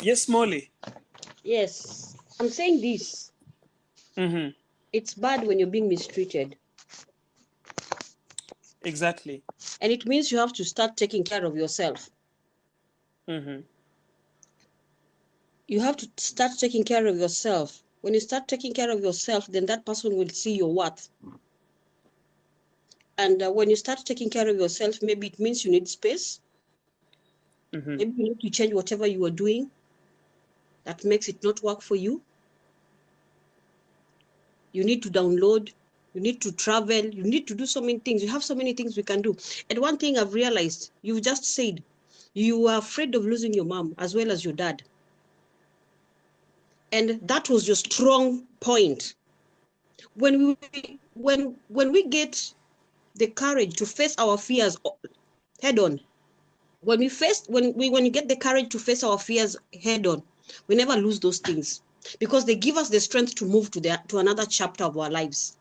Yes, Molly. Yes, I'm saying this. It's bad when you're being mistreated. Exactly. And it means you have to start taking care of yourself. You have to start taking care of yourself. When you start taking care of yourself, then that person will see your worth. And when you start taking care of yourself, maybe it means you need space. Maybe you need to change whatever you are doing that makes it not work for you. You need to download, you need to travel, you need to do so many things. You have so many things we can do. And one thing I've realized, you've just said, you are afraid of losing your mom as well as your dad. And that was your strong point. When we get the courage to face our fears head on, when you get the courage to face our fears head on, we never lose those things because they give us the strength to move to another chapter of our lives.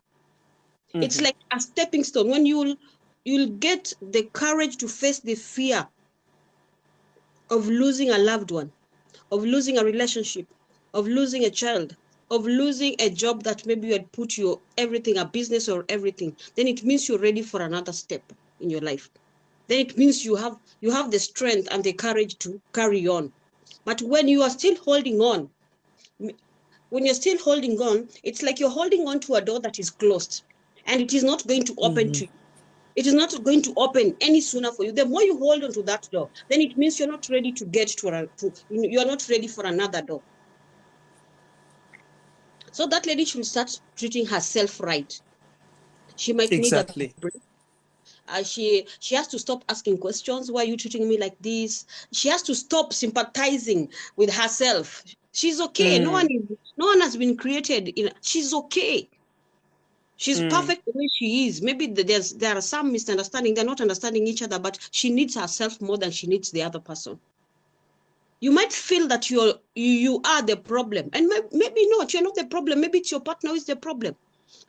It's like a stepping stone. When you'll get the courage to face the fear of losing a loved one, of losing a relationship, of losing a child, of losing a job that maybe you had put your everything, a business or everything, then it means you're ready for another step in your life. Then it means you have the strength and the courage to carry on. But when you are still holding on, it's like you're holding on to a door that is closed and it is not going to open to you. It is not going to open any sooner for you. The more you hold on to that door, then it means you're not ready to get you're not ready for another door. So that lady should start treating herself right. She might need a break. She has to stop asking questions. Why are you treating me like this? She has to stop sympathizing with herself. She's okay. No one has been created. She's okay. She's perfect the way she is. Maybe there are some misunderstanding. They're not understanding each other, but she needs herself more than she needs the other person. You might feel that you are the problem, and maybe not. You're not the problem. Maybe it's your partner who is the problem.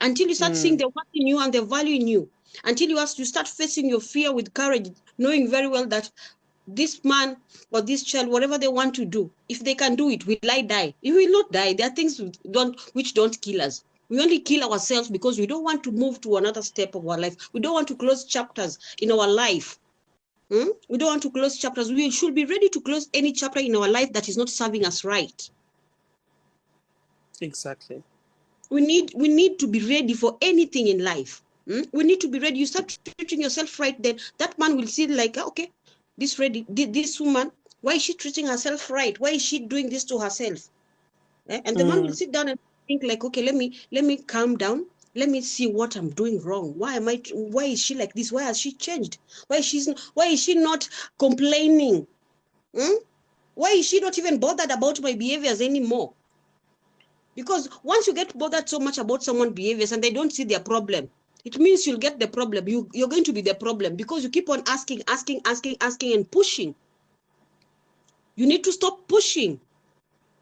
Until you start seeing the worth in you and the value in you, until you start facing your fear with courage, knowing very well that this man or this child, whatever they want to do, if they can do it, will I die? You will not die. There are things which don't kill us. We only kill ourselves because we don't want to move to another step of our life. We don't want to close chapters in our life. We don't want to close chapters. We should be ready to close any chapter in our life that is not serving us right. Exactly. We need to be ready for anything in life. We need to be ready. You start treating yourself right, then that man will see like, okay, this woman, why is she treating herself right? Why is she doing this to herself? And the man will sit down and think like, okay, let me calm down. Let me see what I'm doing wrong. Why is she like this? Why has she changed? Why is she not complaining? Why is she not even bothered about my behaviors anymore? Because once you get bothered so much about someone's behaviors and they don't see their problem, it means you'll get the problem. You're going to be the problem because you keep on asking and pushing. You need to stop pushing.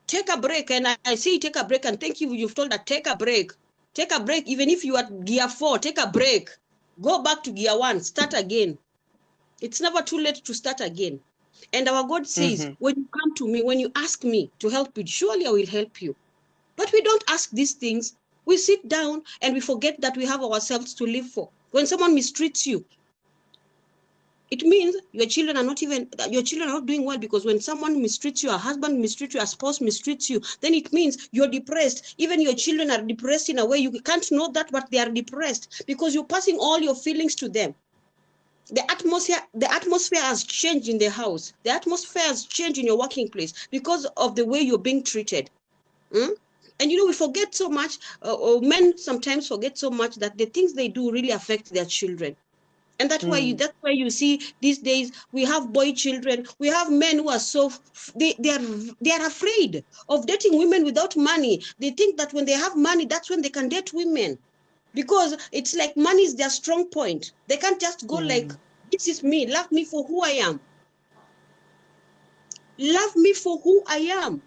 Take a break. And I say take a break, and thank you. You've told that take a break. Take a break. Even if you are at gear 4, take a break. Go back to gear 1. Start again. It's never too late to start again. And our God says, when you come to me, when you ask me to help you, surely I will help you. But we don't ask these things. We sit down and we forget that we have ourselves to live for. When someone mistreats you, it means your children are not doing well, because when someone mistreats you, a husband mistreats you, a spouse mistreats you, then it means you're depressed. Even your children are depressed in a way. You can't know that, but they are depressed because you're passing all your feelings to them. The atmosphere has changed in the house. The atmosphere has changed in your working place because of the way you're being treated. And we forget so much, or men sometimes forget so much, that the things they do really affect their children. And that's why you see these days we have boy children, we have men who are they are afraid of dating women without money. They think that when they have money, that's when they can date women, because it's like money is their strong point. They can't just go like, this is me, love me for who I am. Love me for who I am.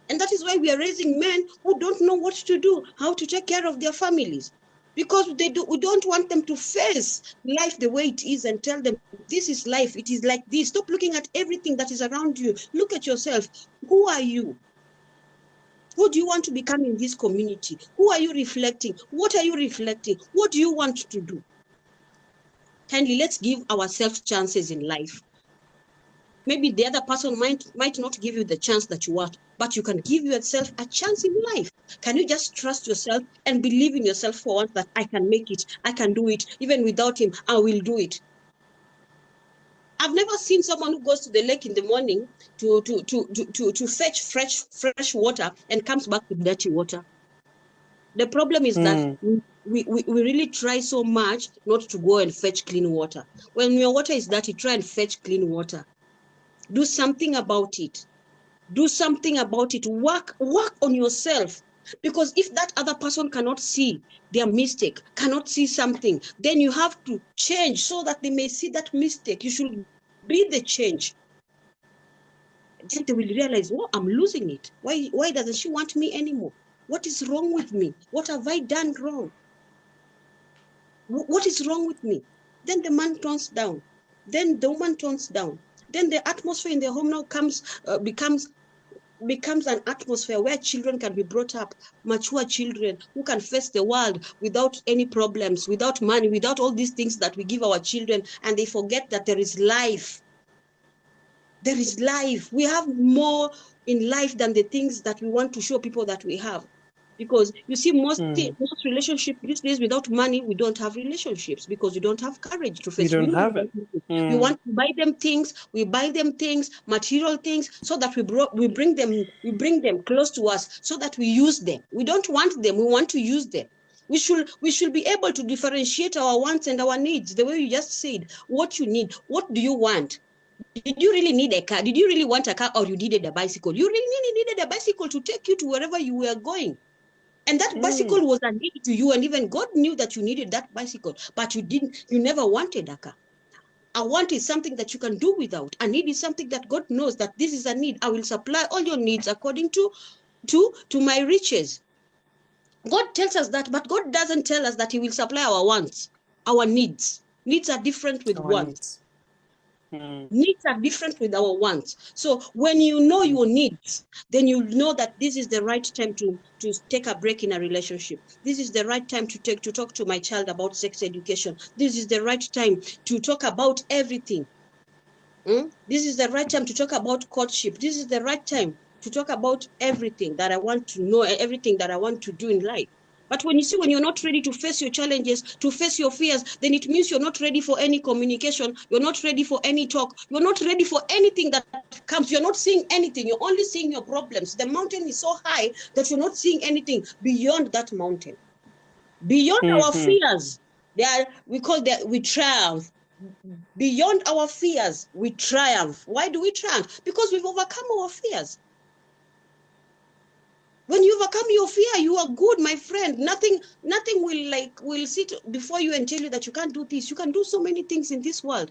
And that is why we are raising men who don't know what to do, how to take care of their families. because we don't want them to face life the way it is and tell them, this is life, it is like this. Stop looking at everything that is around you. Look at yourself. Who are you? Who do you want to become in this community? Who are you reflecting? What are you reflecting? What do you want to do? Kindly, let's give ourselves chances in life. Maybe the other person might not give you the chance that you want, but you can give yourself a chance in life. Can you just trust yourself and believe in yourself for once that I can make it, I can do it, even without him, I will do it. I've never seen someone who goes to the lake in the morning to fetch fresh water and comes back with dirty water. The problem is that we really try so much not to go and fetch clean water. When your water is dirty, try and fetch clean water. Do something about it. Do something about it. Work on yourself. Because if that other person cannot see their mistake, cannot see something, then you have to change so that they may see that mistake. You should be the change. Then they will realize, oh, I'm losing it. Why doesn't she want me anymore? What is wrong with me? What have I done wrong? What is wrong with me? Then the man tones down. Then the woman tones down. Then the atmosphere in the home now becomes an atmosphere where children can be brought up, mature children who can face the world without any problems, without money, without all these things that we give our children, and they forget that there is life. There is life. We have more in life than the things that we want to show people that we have. Because you see, most relationships these days, without money, we don't have relationships because we don't have courage to face. We don't have it. We want to buy them things. We buy them things, material things, so that we bring them close to us, so that we use them. We don't want them. We want to use them. We should be able to differentiate our wants and our needs. The way you just said, what you need, what do you want? Did you really need a car? Did you really want a car, or you needed a bicycle? You really needed a bicycle to take you to wherever you were going. And that bicycle was a need to you, and even God knew that you needed that bicycle, but you never wanted a car. A want is something that you can do without. A need is something that God knows that this is a need. I will supply all your needs according to my riches. God tells us that, but God doesn't tell us that he will supply our wants, our needs. Needs are different with wants. Needs are different with our wants. So when you know your needs, then you know that this is the right time to take a break in a relationship. This is the right time to talk to my child about sex education. This is the right time to talk about everything. This is the right time to talk about courtship. This is the right time to talk about everything that I want to know, everything that I want to do in life. But when you're not ready to face your challenges, to face your fears, then it means you're not ready for any communication. You're not ready for any talk. You're not ready for anything that comes. You're not seeing anything. You're only seeing your problems. The mountain is so high that you're not seeing anything beyond that mountain. Beyond our fears, we triumph. Beyond our fears, we triumph. Why do we triumph? Because we've overcome our fears. When you overcome your fear, you are good, my friend. Nothing will sit before you and tell you that you can't do this. You can do so many things in this world.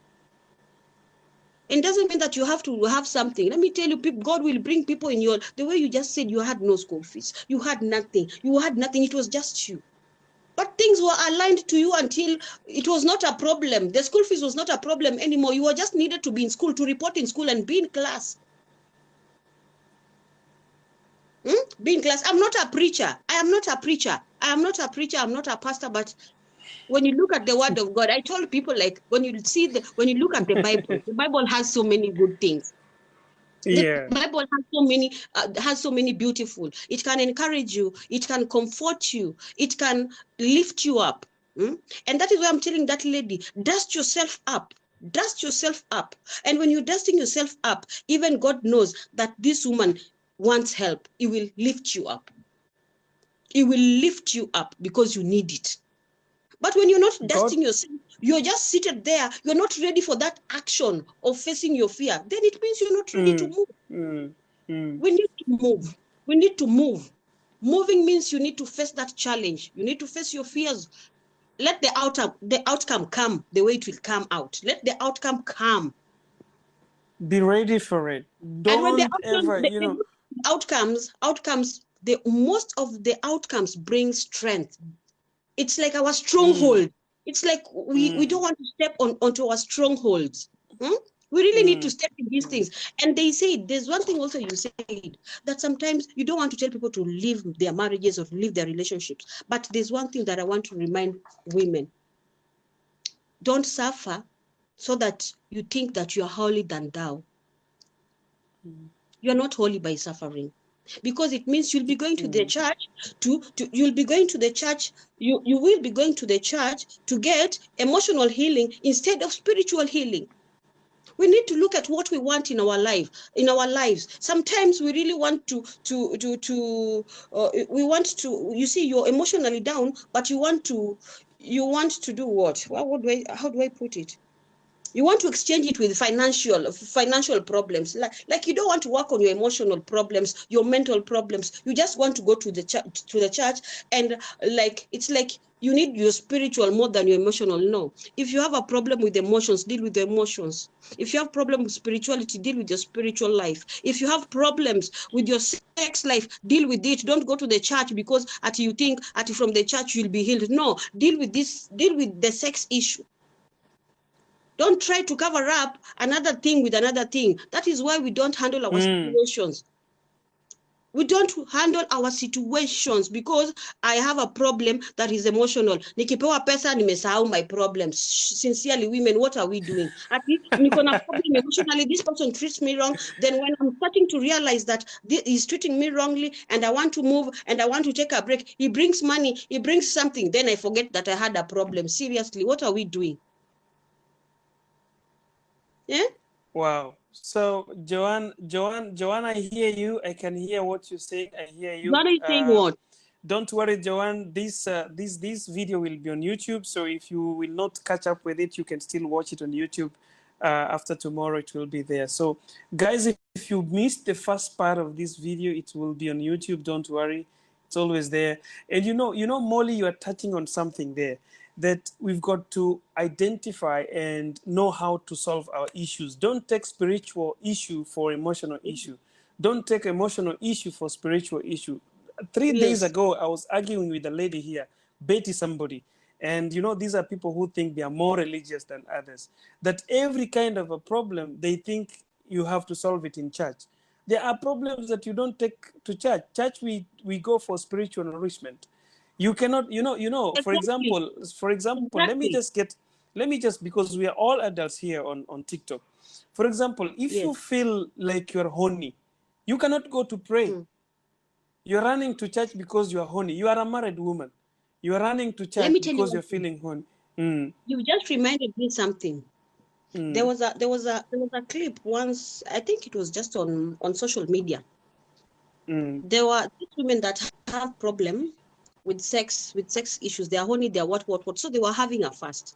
It doesn't mean that you have to have something. Let me tell you, God will bring people in the way you just said, you had no school fees. You had nothing. It was just you. But things were aligned to you until it was not a problem. The school fees was not a problem anymore. You were just needed to be in school, to report in school and be in class. Be in class. I'm not a preacher. I'm not a pastor, but when you look at the word of God, I told people, like, when you look at the Bible, the Bible has so many good things. The Bible has so many beautiful. It can encourage you. It can comfort you. It can lift you up. And that is why I'm telling that lady, dust yourself up. Dust yourself up. And when you're dusting yourself up, even God knows that this woman wants help. He will lift you up. He will lift you up because you need it. But when you're not dusting yourself, you're just seated there, you're not ready for that action of facing your fear, then it means you're not ready to move. We need to move. We need to move. Moving means you need to face that challenge. You need to face your fears. Let the outcome come the way it will come out. Let the outcome come. Be ready for it. Outcomes, most of the outcomes bring strength. It's like our stronghold. It's like we don't want to step onto our strongholds. We really need to step in these things. And they say, there's one thing also you said, that sometimes you don't want to tell people to leave their marriages or leave their relationships. But there's one thing that I want to remind women. Don't suffer so that you think that you are holier than thou. You are not holy by suffering. Because it means you'll be going to the church you'll be going to the church, you will be going to the church to get emotional healing instead of spiritual healing. We need to look at what we want in our lives. Sometimes we really want to you see, you're emotionally down, but you want to do what? How do I put it? You want to exchange it with financial problems. Like you don't want to work on your emotional problems, your mental problems. You just want to go to the church and it's like you need your spiritual more than your emotional. No. If you have a problem with emotions, deal with the emotions. If you have problem with spirituality, deal with your spiritual life. If you have problems with your sex life, deal with it. Don't go to the church because you think from the church you'll be healed. No, deal with the sex issue. Don't try to cover up another thing with another thing. That is why we don't handle our situations. We don't handle our situations because I have a problem that is emotional. Nikipewa pesa nimesahau my problems. Sincerely, women, what are we doing? Niko na problem emotionally, this person treats me wrong. Then when I'm starting to realize that he's treating me wrongly and I want to move and I want to take a break, he brings money, he brings something, then I forget that I had a problem. Seriously, what are we doing? Yeah. Wow. So Joanne, I hear you. I can hear what you're saying. I hear you. What are you saying? What? Don't worry, Joanne. This video will be on YouTube. So if you will not catch up with it, you can still watch it on YouTube. After tomorrow, it will be there. So, guys, if you missed the first part of this video, it will be on YouTube. Don't worry, it's always there. And you know, Molly, you are touching on something there, that we've got to identify and know how to solve our issues. Don't take spiritual issue for emotional issue. Don't take emotional issue for spiritual issue. 3 days ago, I was arguing with a lady here, Betty somebody. And these are people who think they are more religious than others. That every kind of a problem, they think you have to solve it in church. There are problems that you don't take to church. Church, we go for spiritual nourishment. You cannot, Exactly. for example, Exactly. let me just, because we are all adults here on TikTok. For example, if you feel like you're horny, you cannot go to pray. You're running to church because you are horny. You are a married woman. You are running to church because you're feeling horny. You just reminded me something. There was a clip once, I think it was just on social media. There were these women that have problem with sex issues. They are horny, they are what. So they were having a fast.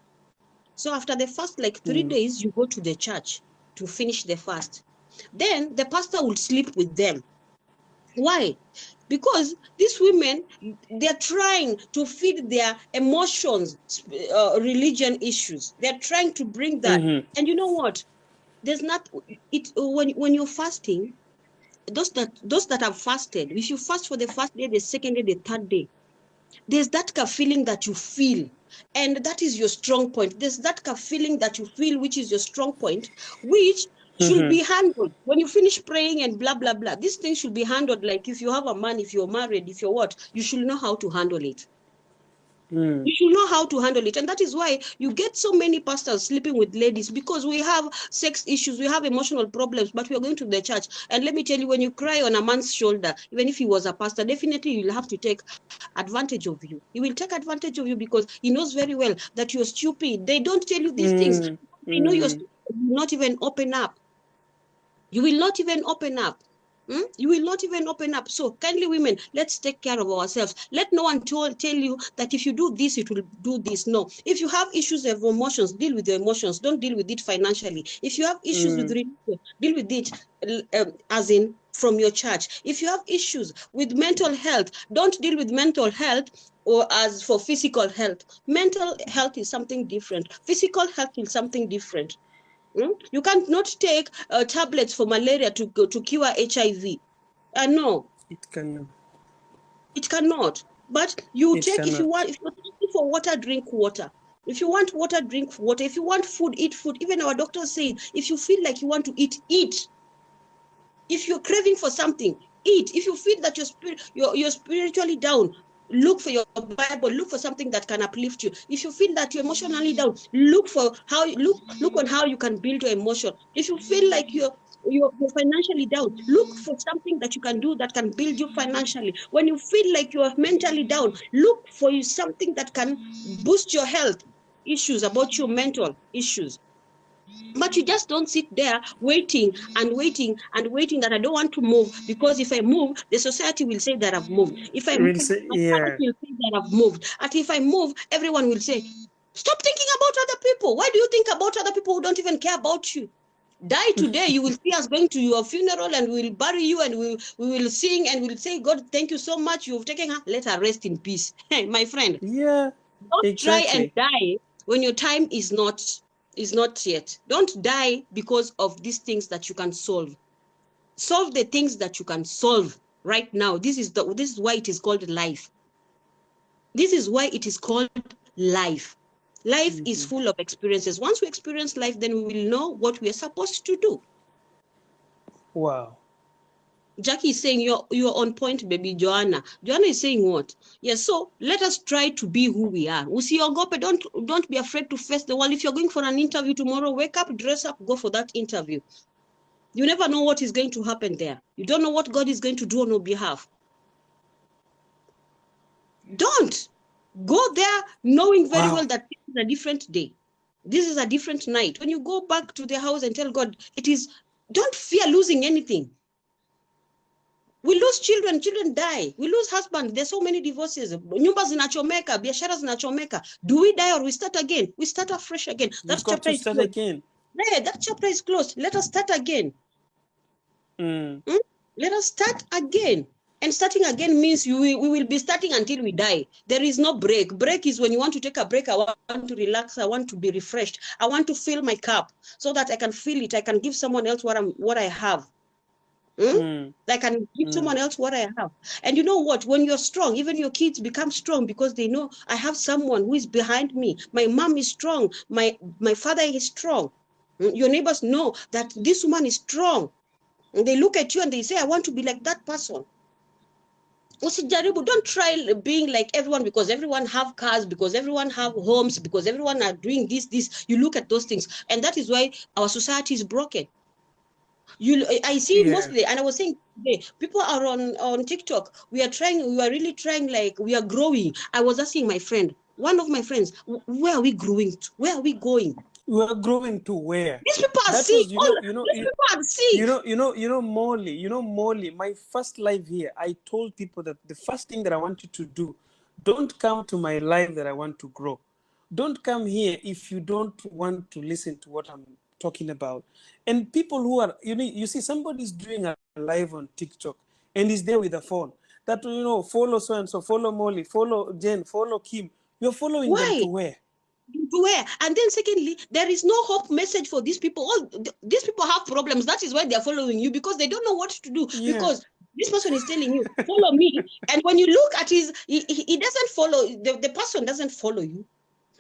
So after the fast, like 3 days, you go to the church to finish the fast. Then the pastor will sleep with them. Why? Because these women, they're trying to feed their emotions, religion issues. They're trying to bring that. And you know what? There's not it when you're fasting. Those that have fasted, if you fast for the first day, the second day, the third day, there's that feeling that you feel, and that is your strong point. There's that feeling that you feel, which is your strong point, which should be handled when you finish praying and blah blah blah. This thing should be handled. Like if you have a man, if you're married, if you're what, you should know how to handle it. You should know how to handle it. And that is why you get so many pastors sleeping with ladies, because we have sex issues, we have emotional problems, but we are going to the church. And let me tell you, when you cry on a man's shoulder, even if he was a pastor, definitely you'll have to take advantage of you. He will take advantage of you because he knows very well that you're stupid. They don't tell you these things. They know you're stupid. You will not even open up. You will not even open up. You will not even open up. So kindly, women, let's take care of ourselves. Let no one tell you that if you do this, it will do this. No. If you have issues of emotions, deal with the emotions. Don't deal with it financially. If you have issues with religion, deal with it as in from your church. If you have issues with mental health, don't deal with mental health or as for physical health. Mental health is something different. Physical health is something different. You can't not take tablets for malaria to cure HIV. No. It cannot. It cannot. But you take, if you for water, drink water. If you want water, drink water. If you want food, eat food. Even our doctors say, if you feel like you want to eat, eat. If you're craving for something, eat. If you feel that you're spiritually down, look for your Bible. Look for something that can uplift you. If you feel that you're emotionally down, look on how you can build your emotion. If you feel like you're financially down, look for something that you can do that can build you financially. When you feel like you are mentally down, look for something that can boost your health issues, about your mental issues. But you just don't sit there waiting and waiting and waiting that I don't want to move, because if I move, the society will say that I've moved. If I move, We'll say, my parents will say that I've moved. And if I move, everyone will say, stop thinking about other people. Why do you think about other people who don't even care about you? Die today, you will see us going to your funeral and we will bury you and we will sing and we'll say, God, thank you so much. You've taken her. Let her rest in peace. Hey, my friend. Yeah, Don't try and exactly. die when your time is not yet. Don't die because of these things that you can solve. Solve the things that you can solve right now. This is why it is called life. This is why it is called life. Life is full of experiences. Once we experience life, then we will know what we are supposed to do. Wow. Jackie is saying you're on point, baby. Joanna is saying what? Yes, so let us try to be who we are. Usiogope, don't be afraid to face the world. If you're going for an interview tomorrow, wake up, dress up, go for that interview. You never know what is going to happen there. You don't know what God is going to do on your behalf. Don't go there knowing very well that this is a different day. This is a different night. When you go back to the house and tell God, don't fear losing anything. We lose children die. We lose husband. There's so many divorces. Nyumba zinachomeka, biashara zinachomeka. Do we die or we start again? We start afresh again. That chapter is closed. Again. Yeah, that chapter is closed. Let us start again. Let us start again. And starting again means we will be starting until we die. There is no break. Break is when you want to take a break. I want to relax. I want to be refreshed. I want to fill my cup so that I can fill it. I can give someone else what I have. I can give someone else what I have. And you know what? When you're strong, even your kids become strong because they know I have someone who is behind me. My mom is strong. My father is strong. Your neighbors know that this woman is strong. And they look at you and they say, I want to be like that person. Don't try being like everyone because everyone have cars, because everyone have homes, because everyone are doing this. You look at those things. And that is why our society is broken. I see mostly, and I was saying today, people are on TikTok. We are really trying, like we are growing. I was asking my friend, one of my friends, where are we growing to? Where are we going? We are growing to where? These people are sick. These people are sick. Molly, my first live here, I told people that the first thing that I want you to do, don't come to my live that I want to grow. Don't come here if you don't want to listen to what I'm talking about. And people who are, you see somebody's doing a live on TikTok and is there with a phone that, follow so-and-so, follow Molly, follow Jen, follow Kim. You're following them to where? To where? And then secondly, there is no hope message for these people. These people have problems. That is why they're following you, because they don't know what to do. Yeah. Because this person is telling you, follow me. And when you look at he doesn't follow, the person doesn't follow you.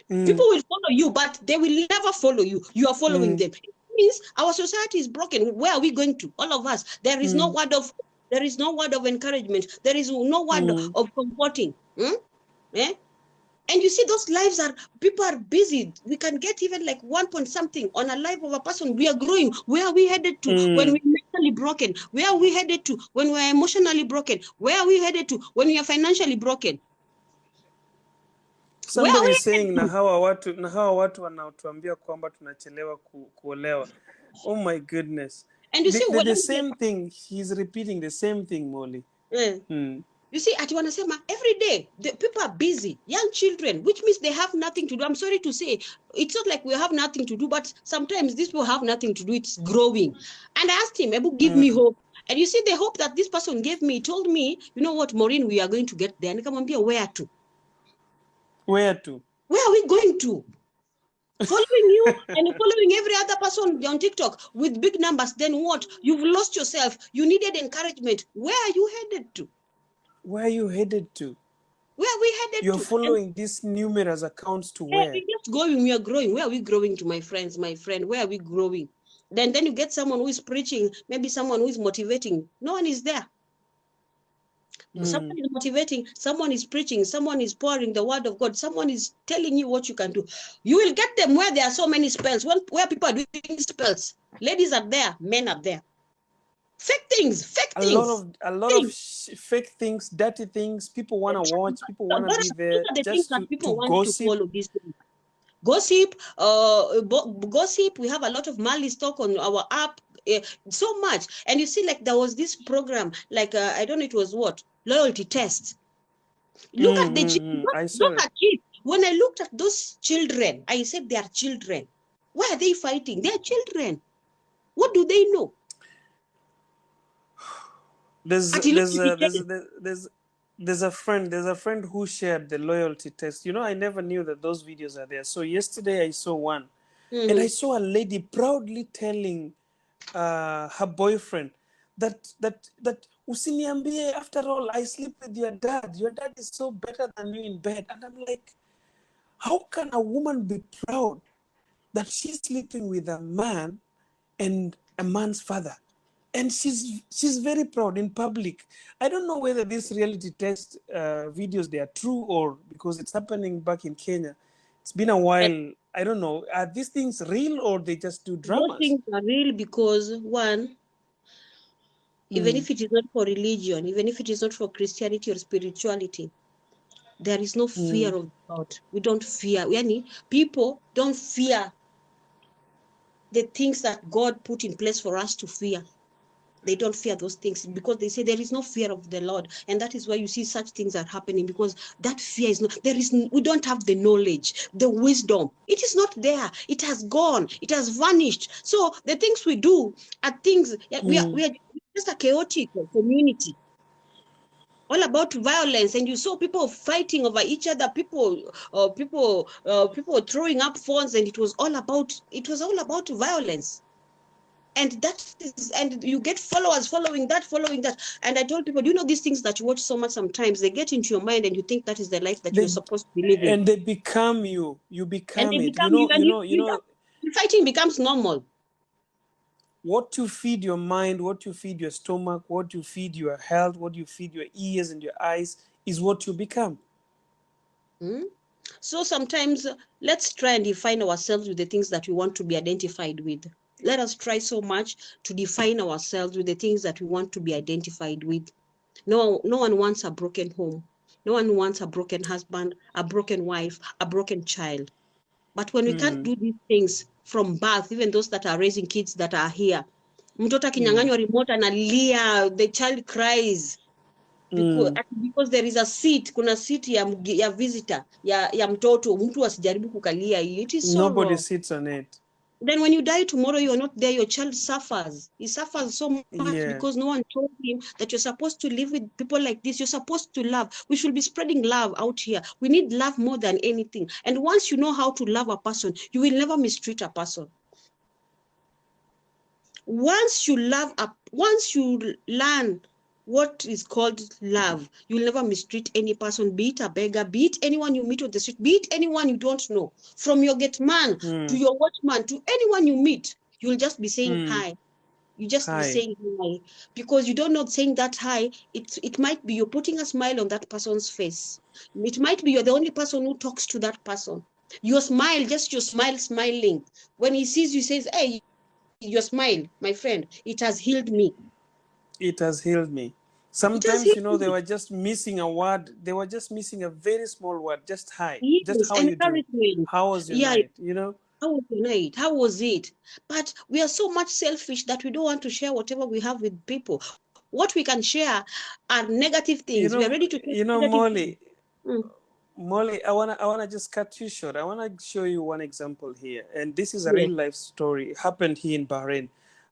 People will follow you, but they will never follow you. You are following them. It means our society is broken. Where are we going to? All of us. There is no word of encouragement. There is no word of comforting. Eh? And you see, those lives people are busy. We can get even like 1 point something on a life of a person. We are growing. Where are we headed to when we're mentally broken? Where are we headed to when we're emotionally broken? Where are we headed to when we are financially broken? Somebody is saying na hawa watu wanatuambia kwamba tunachelewa kuolewa. Oh my goodness. And you see the same thing, he's repeating the same thing, Molly. You see, at Wanasema, every day, the people are busy, young children, which means they have nothing to do. I'm sorry to say, it's not like we have nothing to do, but sometimes these people have nothing to do. It's growing. And I asked him, Ebu, give me hope. And you see, the hope that this person gave me, he told me, you know what, Maureen, we are going to get there. And Nikamwambia, where to? Where to? Where are we going to? Following you and following every other person on TikTok with big numbers, then what? You've lost yourself. You needed encouragement. Where are you headed to? Where are you headed to? Where are we headed You're to? And following these numerous accounts to we're where? just going, we are growing. Where are we growing to, my friends, my friend? Where are we growing? Then you get someone who is preaching, maybe someone who is motivating. No one is there. Someone is motivating, someone is preaching, someone is pouring the word of God, someone is telling you what you can do. You will get them where there are so many spells, where people are doing spells. Ladies are there, men are there. Fake things, fake A things. lot of fake things, dirty things. People want to watch. People want to be Those there are the things just that to people want to gossip. follow these things. Gossip, gossip. We have a lot of malice talk on our app, so much. And you see, like there was this program, like I don't know, it was what, loyalty test. Look at the I those saw it. are kids. When I looked at those children, I said they are children. Why are they fighting? They are children. What do they know? There's a friend who shared the loyalty test. You know, I never knew that those videos are there. So yesterday I saw one, and I saw a lady proudly telling her boyfriend that usiniambie, after all I sleep with your dad. Your dad is so better than you in bed. And I'm like, how can a woman be proud that she's sleeping with a man and a man's father? And she's very proud in public. I don't know whether these reality test videos, they are true, or because it's happening back in Kenya. It's been a while. I don't know. Are these things real or they just do Those dramas? things are real because one, even if it is not for religion, even if it is not for Christianity or spirituality, there is no fear of God. We don't fear. People don't fear the things that God put in place for us to fear. They don't fear those things because they say there is no fear of the Lord. And that is why you see such things are happening, because that fear is not, we don't have the knowledge, the wisdom. It is not there. It has gone. It has vanished. So the things we do are things, we are just a chaotic community. All about violence, and you saw people fighting over each other, people throwing up phones, and it was all about violence. And that is, and you get followers following that. And I told people, do you know these things that you watch so much, sometimes they get into your mind and you think that is the life that you're They supposed to be living. and they become you. You And become they it. become you, and You know fighting becomes normal. what you feed your mind, what you feed your stomach, what you feed your health, what you feed your ears and your eyes is what you become. So sometimes let's try and define ourselves with the things that we want to be identified with. Let us try so much to define ourselves with the things that we want to be identified with. No one wants a broken home. No one wants a broken husband, a broken wife, a broken child. But when we can't do these things from birth, even those that are raising kids that are here, mtoto akinyang'anywa remote analia, the child cries because there is a seat, kuna seat ya visitor ya mtoto, mtu asijaribu kukalia hiyo. It is so Nobody wrong. sits on it. Then when you die tomorrow, you are not there, your child suffers. He suffers so much Yeah. because no one told him that you're supposed to live with people like this. You're supposed to love. We should be spreading love out here. We need love more than anything. And once you know how to love a person, you will never mistreat a person. Once you learn what is called love, you'll never mistreat any person, be it a beggar, be it anyone you meet on the street, be it anyone you don't know. From your gate man to your watchman to anyone you meet, you'll just be saying hi. You just be saying hi, because you don't know, saying that hi, it might be you're putting a smile on that person's face. It might be you're the only person who talks to that person. Your smile, just your smile, smiling. When he sees you, says, hey, your smile, my friend, it has healed me. It has healed me. It has Sometimes, healed they me. were just missing a word. They were just missing a very small word. Just hi. Just Yes, how are you doing? encouragement. How was your Yeah, night? how was your night? How was it? But we are so much selfish that we don't want to share whatever we have with people. What we can share are negative things. We are ready to take negative things. Molly, Mm. Molly, I wanna just cut you short. I wanna show you one example here, and this is a Yes. real life story. It happened here in Bahrain.